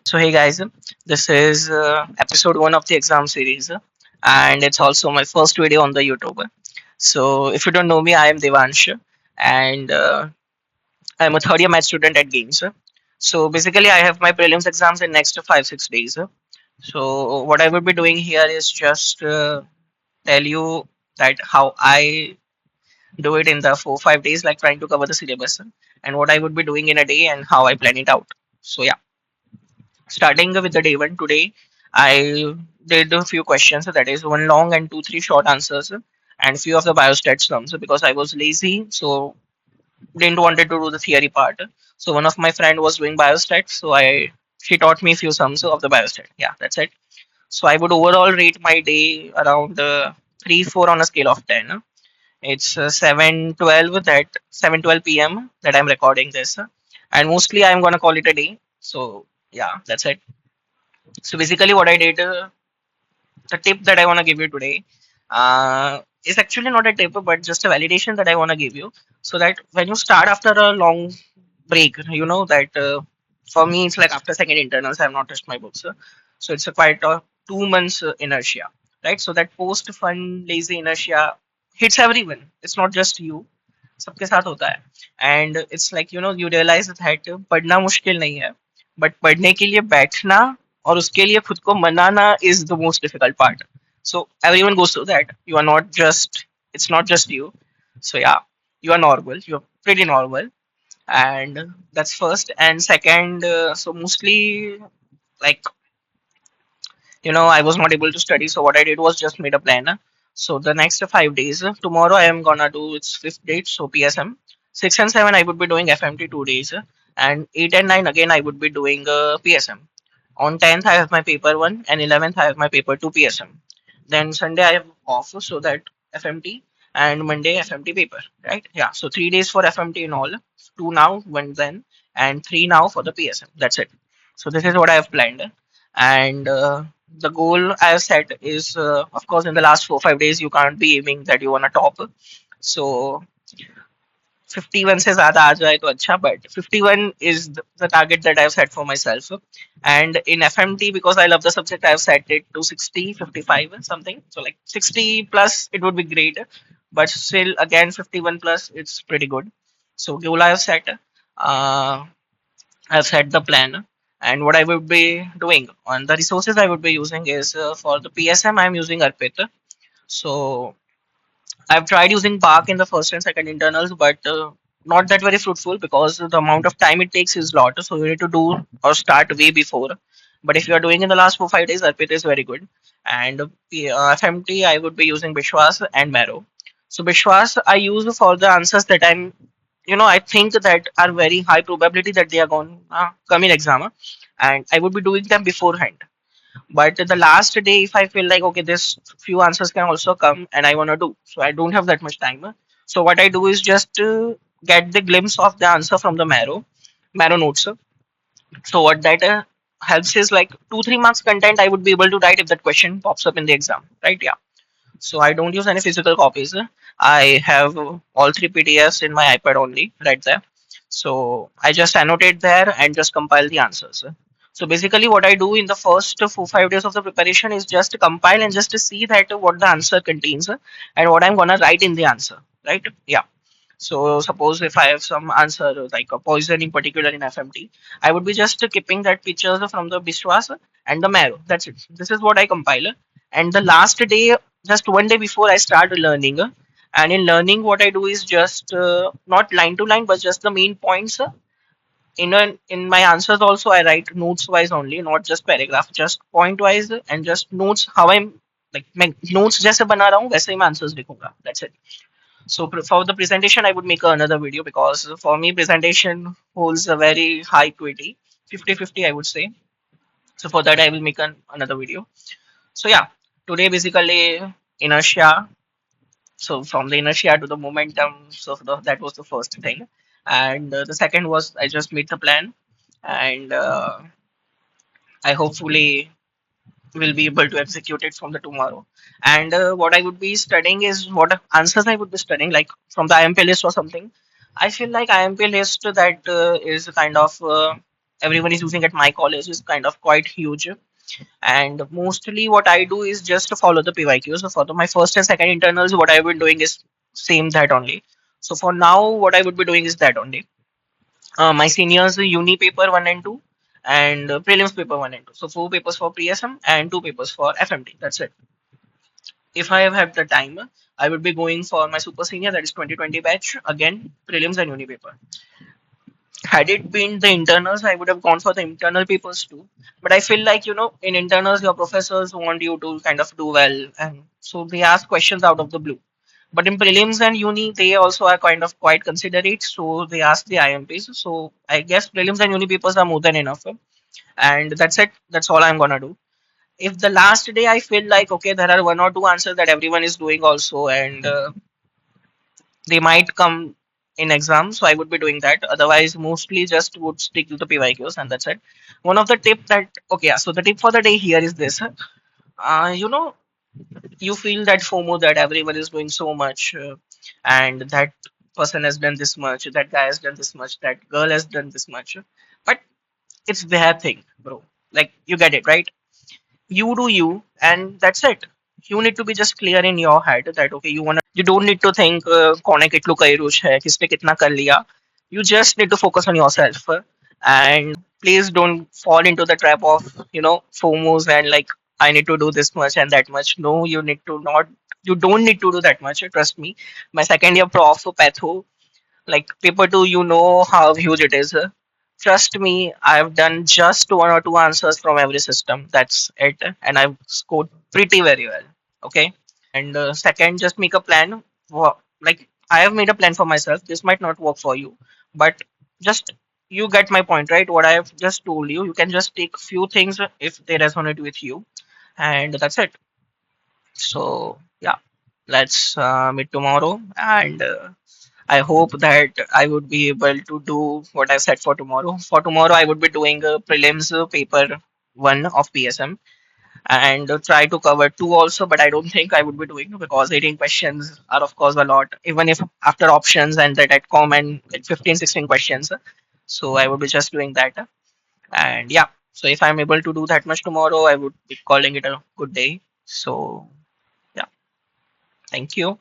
So, hey guys, this is episode one of the exam series, and it's also my first video on the YouTube. So, if you don't know me, I am Devansh, and I'm a third year math student at Games. So, basically, I have my prelims exams in next 5 6 days. So, what I will be doing here is just tell you that how I do it in the 4 5 days, like trying to cover the syllabus, and what I would be doing in a day and how I plan it out. So, yeah. Starting with the day one today, I did a few questions. That is one long and two, three short answers, and few of the biostat sums because I was lazy, so didn't wanted to do the theory part. So one of my friend was doing biostat, so I she taught me few sums of the biostat. Yeah, that's it. So I would overall rate my day around 3 4 on a scale of 10. It's 7:12 that 7:12 p.m. that I'm recording this, and mostly I'm gonna call it a day. So yeah, that's it. So basically, what I did, the tip that I want to give you today, is actually not a tip, but just a validation that I want to give you, so that when you start after a long break, you know that for me it's like after second internals, I have not touched my books, so it's a quite a 2 months inertia, right? So that post fun lazy inertia hits everyone. It's not just you. सबके साथ होता है and it's like you realise that पढ़ना मुश्किल नहीं है but पढ़ने के लिए बैठना और उसके लिए खुद को मनाना is the most difficult part so everyone goes through that you are not just it's not just you. So yeah, you are normal, you're pretty normal, and that's first. And second, so mostly, like, I was not able to study, so what I did was just made a plan. So the next 5 days, tomorrow I am gonna do its fifth date, so PSM. 6 and 7 I would be doing FMT 2 days, and 8 and 9 again I would be doing PSM. On 10th I have my paper one, and 11th I have my paper two PSM. Then Sunday I have off, so that FMT, and Monday FMT paper, right? Yeah, so 3 days for FMT in all, two now, one then, and three now for the PSM. That's it. So this is what I have planned, and the goal I have set is, of course, in the last 4 5 days you can't be aiming that you wanna top. So 51 से ज़्यादा आ जाए तो अच्छा, but 51 is the target that I've set for myself. And in FMT, because I love the subject, I've set it to 60 55 something, so like 60 plus it would be great, but still again 51 plus it's pretty good. So goal I've set the plan, and what I would be doing on the resources I would be using is, for the PSM I'm using Arpit. So I've tried using Bark in the first and second internals, but not that very fruitful because the amount of time it takes is lot. So you need to do or start way before. But if you are doing in the last 4 5 days, Arpit is very good. And FMT, I would be using Bishwas and Marrow. So Bishwas I use for the answers that I think that are very high probability that they are going come in exam, and I would be doing them beforehand. But the last day, if I feel like okay, this few answers can also come, and I wanna do, so I don't have that much time. So what I do is just get the glimpse of the answer from the marrow notes. So what that helps is like 2 3 marks content I would be able to write if that question pops up in the exam, right? Yeah. So I don't use any physical copies. I have all three PDFs in my iPad only, right there. So I just annotate there and just compile the answers. So basically, what I do in the first 4 5 days of the preparation is just compile and just to see that what the answer contains, and what I'm gonna write in the answer, right? Yeah. So suppose if I have some answer like a poison in particular in FMT, I would be just keeping that pictures from the Bishwas and the marrow. That's it. This is what I compile. And the last day, just one day before I start learning, and in learning what I do is just not line to line, but just the main points. In my answers also I write notes wise only, not just paragraph, just point wise, and just notes how I'm like मैं notes जैसे बना रहा हूँ वैसे ही मैं answers लिखूंगा. That's it. So for the presentation, I would make another video because for me presentation holds a very high equity, 50-50 I would say. So for that I will make another video. So yeah, today basically inertia. So from the inertia to the momentum, so that was the first thing, and the second was I just made the plan, and I hopefully will be able to execute it from the tomorrow. And what I would be studying is what answers I would be studying, like from the IMP list or something. I feel like IMP list that is kind of. everyone is using at my college is kind of quite huge. And mostly what I do is just to follow the PYQ. So for my first and second internals, what I've been doing is same that only. So for now, what I would be doing is that only. My seniors uni paper 1 and 2 and prelims paper 1 and 2. So 4 papers for PSM and 2 papers for FMT. That's it. If I have had the time, I would be going for my super senior, that is 2020 batch, again prelims and uni paper. Had it been the internals, I would have gone for the internal papers too. But I feel like, in internals, your professors want you to kind of do well. And so they ask questions out of the blue. But in prelims and uni, they also are kind of quite considerate. So they ask the IMPs. So I guess prelims and uni papers are more than enough. And that's it. That's all I'm going to do. If the last day I feel like, okay, there are one or two answers that everyone is doing also, and they might come in exams, so I would be doing that. Otherwise, mostly just would stick to the PYQs, and that's it. One of the tip that okay, yeah, so the tip for the day here is this. You know, you feel that FOMO that everyone is doing so much, and that person has done this much, that guy has done this much, that girl has done this much, but it's their thing, bro. Like you get it, right? You do you, and that's it. You need to be just clear in your head that okay, you don't need to think कौन कितलू कई रुच है किसने कितना कर लिया. You just need to focus on yourself, and please don't fall into the trap of FOMOs and like I need to do this much and that much. No, you don't need to do that much, trust me. My second year prof patho, like paper 2, you know how huge it is. Trust me, I've done just one or two answers from every system. That's it, and I've scored pretty very well. Okay. And second, just make a plan. Like I have made a plan for myself. This might not work for you, but just you get my point, right? What I have just told you, you can just take few things if they resonate with you, and that's it. So yeah, let's meet tomorrow, and I hope that I would be able to do what I said for tomorrow. For tomorrow, I would be doing a prelims paper 1 of PSM and try to cover 2 also, but I don't think I would be doing because 18 questions are of course a lot, even if after options and that at common like 15, 16 questions. So I would be just doing that. And yeah, so if I'm able to do that much tomorrow, I would be calling it a good day. So yeah, thank you.